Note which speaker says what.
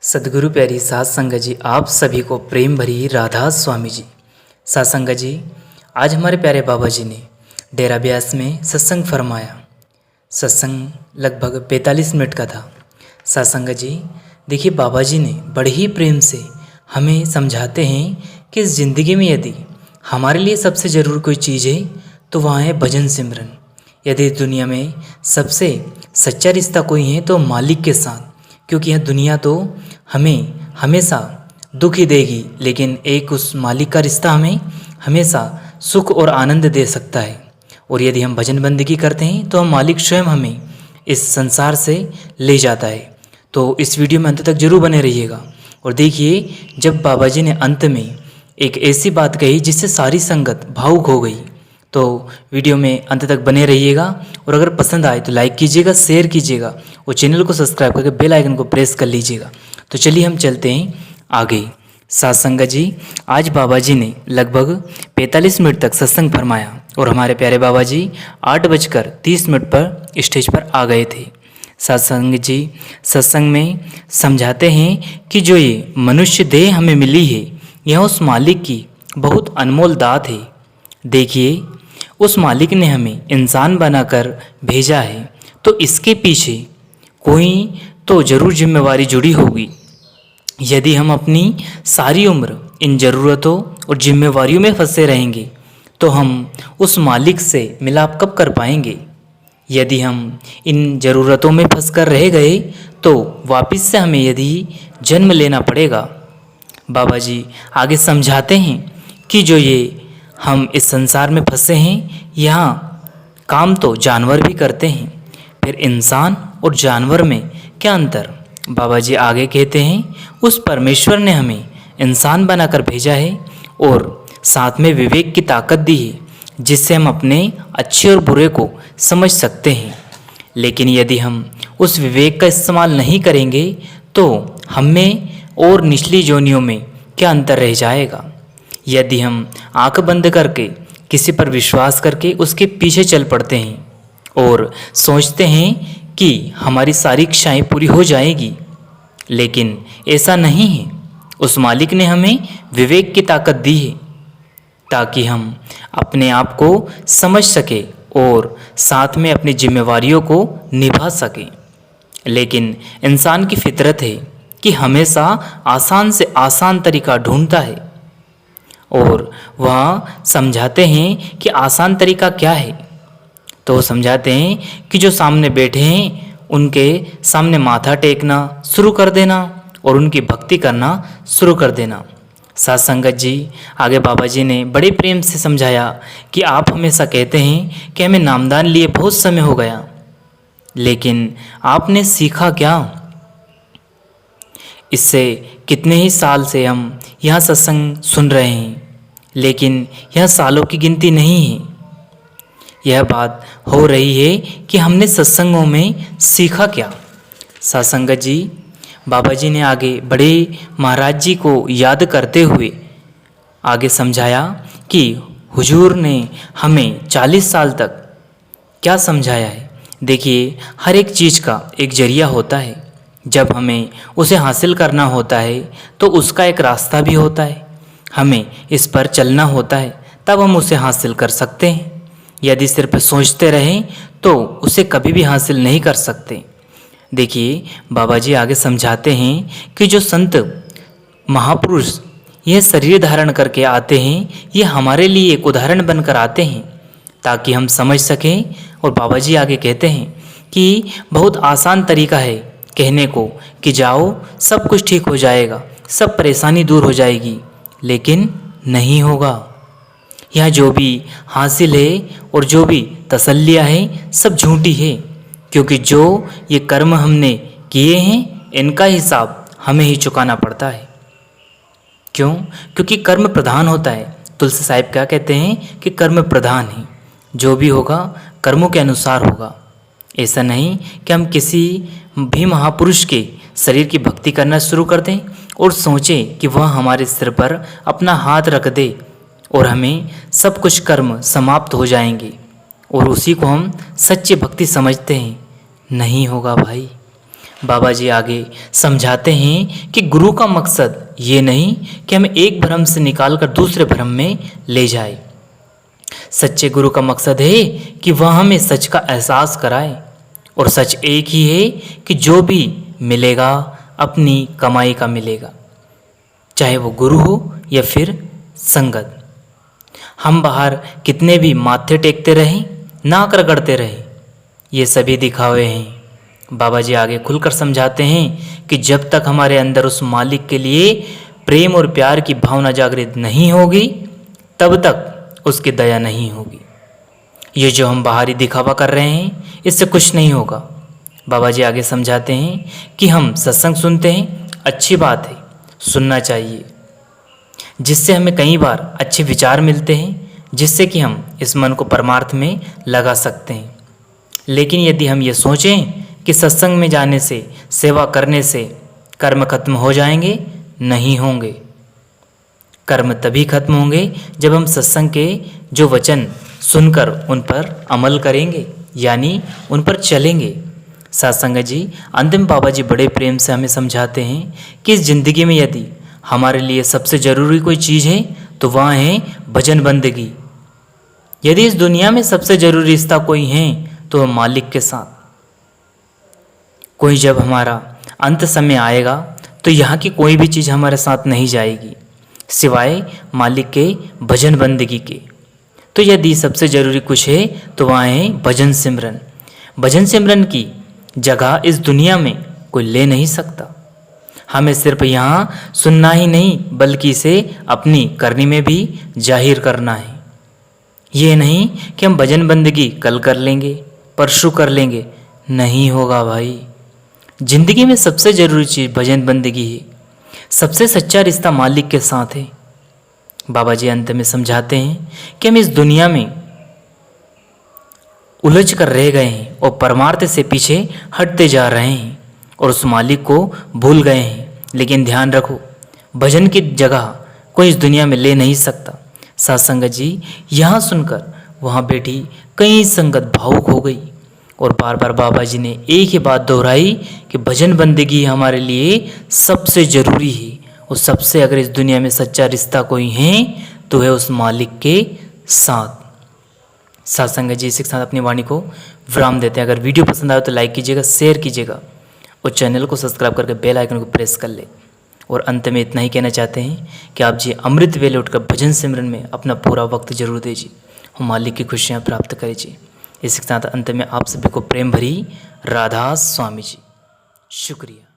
Speaker 1: सदगुरु प्यारी सात संगत जी, आप सभी को प्रेम भरी राधा स्वामी जी। सात संगत जी, आज हमारे प्यारे बाबा जी ने डेरा ब्यास में सत्संग फरमाया। सत्संग लगभग 45 मिनट का था। सात संगत जी, देखिए बाबा जी ने बड़े ही प्रेम से हमें समझाते हैं कि इस ज़िंदगी में यदि हमारे लिए सबसे ज़रूरी कोई चीज़ है तो वहाँ है भजन सिमरन। यदि इस दुनिया में सबसे सच्चा रिश्ता कोई है तो मालिक के साथ, क्योंकि यह दुनिया तो हमें हमेशा दुख ही देगी, लेकिन एक उस मालिक का रिश्ता हमें हमेशा सुख और आनंद दे सकता है। और यदि हम भजन बंदगी करते हैं तो हम मालिक स्वयं हमें इस संसार से ले जाता है। तो इस वीडियो में अंत तक जरूर बने रहिएगा। और देखिए, जब बाबा जी ने अंत में एक ऐसी बात कही जिससे सारी संगत भावुक हो गई, तो वीडियो में अंत तक बने रहिएगा। और अगर पसंद आए तो लाइक कीजिएगा, शेयर कीजिएगा और चैनल को सब्सक्राइब करके बेल आइकन को प्रेस कर लीजिएगा। तो चलिए हम चलते हैं आगे। सात संगत जी, आज बाबा जी ने लगभग 45 मिनट तक सत्संग फरमाया और हमारे प्यारे बाबा जी 8:30 पर स्टेज पर आ गए थे। सात संगत जी, सत्संग में समझाते हैं कि जो ये मनुष्य देह हमें मिली है, यह उस मालिक की बहुत अनमोल दात है। देखिए, उस मालिक ने हमें इंसान बनाकर भेजा है, तो इसके पीछे कोई तो ज़रूर जिम्मेवारी जुड़ी होगी। यदि हम अपनी सारी उम्र इन ज़रूरतों और जिम्मेवारियों में फंसे रहेंगे तो हम उस मालिक से मिलाप कब कर पाएंगे। यदि हम इन ज़रूरतों में फंस कर रह गए तो वापस से हमें यदि जन्म लेना पड़ेगा। बाबा जी आगे समझाते हैं कि जो ये हम इस संसार में फंसे हैं, यहाँ काम तो जानवर भी करते हैं, फिर इंसान और जानवर में क्या अंतर। बाबा जी आगे कहते हैं, उस परमेश्वर ने हमें इंसान बनाकर भेजा है और साथ में विवेक की ताकत दी है, जिससे हम अपने अच्छे और बुरे को समझ सकते हैं। लेकिन यदि हम उस विवेक का इस्तेमाल नहीं करेंगे तो हमें और निचली जोनियों में क्या अंतर रह जाएगा। यदि हम आंख बंद करके किसी पर विश्वास करके उसके पीछे चल पड़ते हैं और सोचते हैं कि हमारी सारी इच्छाएं पूरी हो जाएगी, लेकिन ऐसा नहीं है। उस मालिक ने हमें विवेक की ताकत दी है ताकि हम अपने आप को समझ सके और साथ में अपनी जिम्मेवारियों को निभा सकें। लेकिन इंसान की फितरत है कि हमेशा आसान से आसान तरीका ढूंढता है। और वह समझाते हैं कि आसान तरीका क्या है। तो वो समझाते हैं कि जो सामने बैठे हैं उनके सामने माथा टेकना शुरू कर देना और उनकी भक्ति करना शुरू कर देना। सात संगत जी, आगे बाबा जी ने बड़े प्रेम से समझाया कि आप हमेशा कहते हैं कि हमें नामदान लिए बहुत समय हो गया, लेकिन आपने सीखा क्या। इससे कितने ही साल से हम यहाँ सत्संग सुन रहे हैं, लेकिन यह सालों की गिनती नहीं है। यह बात हो रही है कि हमने सत्संगों में सीखा क्या। सत्संगत जी, बाबा जी ने आगे बड़े महाराज जी को याद करते हुए आगे समझाया कि हुजूर ने हमें 40 साल तक क्या समझाया है। देखिए, हर एक चीज़ का एक जरिया होता है। जब हमें उसे हासिल करना होता है तो उसका एक रास्ता भी होता है, हमें इस पर चलना होता है, तब हम उसे हासिल कर सकते हैं। यदि सिर्फ सोचते रहें तो उसे कभी भी हासिल नहीं कर सकते। देखिए, बाबा जी आगे समझाते हैं कि जो संत महापुरुष यह शरीर धारण करके आते हैं, ये हमारे लिए एक उदाहरण बनकर आते हैं ताकि हम समझ सकें। और बाबा जी आगे कहते हैं कि बहुत आसान तरीका है कहने को कि जाओ सब कुछ ठीक हो जाएगा, सब परेशानी दूर हो जाएगी, लेकिन नहीं होगा। यह जो भी हासिल है और जो भी तसल्लियाँ हैं सब झूठी है, क्योंकि जो ये कर्म हमने किए हैं इनका हिसाब हमें ही चुकाना पड़ता है। क्यों? क्योंकि कर्म प्रधान होता है। तुलसी साहिब क्या कहते हैं कि कर्म प्रधान है, जो भी होगा कर्मों के अनुसार होगा। ऐसा नहीं कि हम किसी भी महापुरुष के शरीर की भक्ति करना शुरू कर दें और सोचें कि वह हमारे सिर पर अपना हाथ रख दे और हमें सब कुछ कर्म समाप्त हो जाएंगे और उसी को हम सच्ची भक्ति समझते हैं। नहीं होगा भाई। बाबा जी आगे समझाते हैं कि गुरु का मकसद ये नहीं कि हमें एक भ्रम से निकालकर दूसरे भ्रम में ले जाए। सच्चे गुरु का मकसद है कि वह हमें सच का एहसास कराए, और सच एक ही है कि जो भी मिलेगा अपनी कमाई का मिलेगा, चाहे वो गुरु हो या फिर संगत। हम बाहर कितने भी माथे टेकते रहें, नाक रगड़ते रहें, ये सभी दिखावे हैं। बाबा जी आगे खुलकर समझाते हैं कि जब तक हमारे अंदर उस मालिक के लिए प्रेम और प्यार की भावना जागृत नहीं होगी, तब तक उसकी दया नहीं होगी। ये जो हम बाहरी दिखावा कर रहे हैं, इससे कुछ नहीं होगा। बाबा जी आगे समझाते हैं कि हम सत्संग सुनते हैं, अच्छी बात है, सुनना चाहिए, जिससे हमें कई बार अच्छे विचार मिलते हैं, जिससे कि हम इस मन को परमार्थ में लगा सकते हैं। लेकिन यदि हम ये सोचें कि सत्संग में जाने से, सेवा करने से कर्म खत्म हो जाएंगे, नहीं होंगे। कर्म तभी खत्म होंगे जब हम सत्संग के जो वचन सुनकर उन पर अमल करेंगे, यानी उन पर चलेंगे। सत्संग जी अंत में बाबा जी बड़े प्रेम से हमें समझाते हैं कि इस ज़िंदगी में यदि हमारे लिए सबसे ज़रूरी कोई चीज़ है तो वह है भजन बंदगी। यदि इस दुनिया में सबसे ज़रूरी रिश्ता कोई है तो वह मालिक के साथ। कोई जब हमारा अंत समय आएगा तो यहाँ की कोई भी चीज़ हमारे साथ नहीं जाएगी सिवाय मालिक के भजन बंदगी के। तो यदि सबसे ज़रूरी कुछ है तो वह है भजन सिमरन। भजन सिमरन की जगह इस दुनिया में कोई ले नहीं सकता। हमें सिर्फ यहाँ सुनना ही नहीं बल्कि इसे अपनी करनी में भी जाहिर करना है। ये नहीं कि हम भजन बंदगी कल कर लेंगे, परसों कर लेंगे, नहीं होगा भाई। जिंदगी में सबसे ज़रूरी चीज़ भजन बंदगी है। सबसे सच्चा रिश्ता मालिक के साथ है। बाबा जी अंत में समझाते हैं कि हम इस दुनिया में उलझ कर रह गए हैं और परमार्थ से पीछे हटते जा रहे हैं और उस मालिक को भूल गए हैं। लेकिन ध्यान रखो, भजन की जगह कोई इस दुनिया में ले नहीं सकता। सत्संगत जी यहाँ सुनकर वहाँ बैठी कई संगत भावुक हो गई और बार बार बाबा जी ने एक ही बात दोहराई कि भजन बंदगी हमारे लिए सबसे ज़रूरी है। और सबसे अगर इस दुनिया में सच्चा रिश्ता कोई है तो है उस मालिक के साथ। सत्संग जी इसी के साथ अपनी वाणी को विराम देते हैं। अगर वीडियो पसंद आए तो लाइक कीजिएगा, शेयर कीजिएगा और चैनल को सब्सक्राइब करके बेल आइकन को प्रेस कर ले। और अंत में इतना ही कहना चाहते हैं कि आप जी अमृत वेले उठकर भजन सिमरन में अपना पूरा वक्त जरूर दीजिए और मालिक की खुशियाँ प्राप्त करिए। इसी के साथ अंत में आप सभी को प्रेम भरी राधा स्वामी जी। शुक्रिया।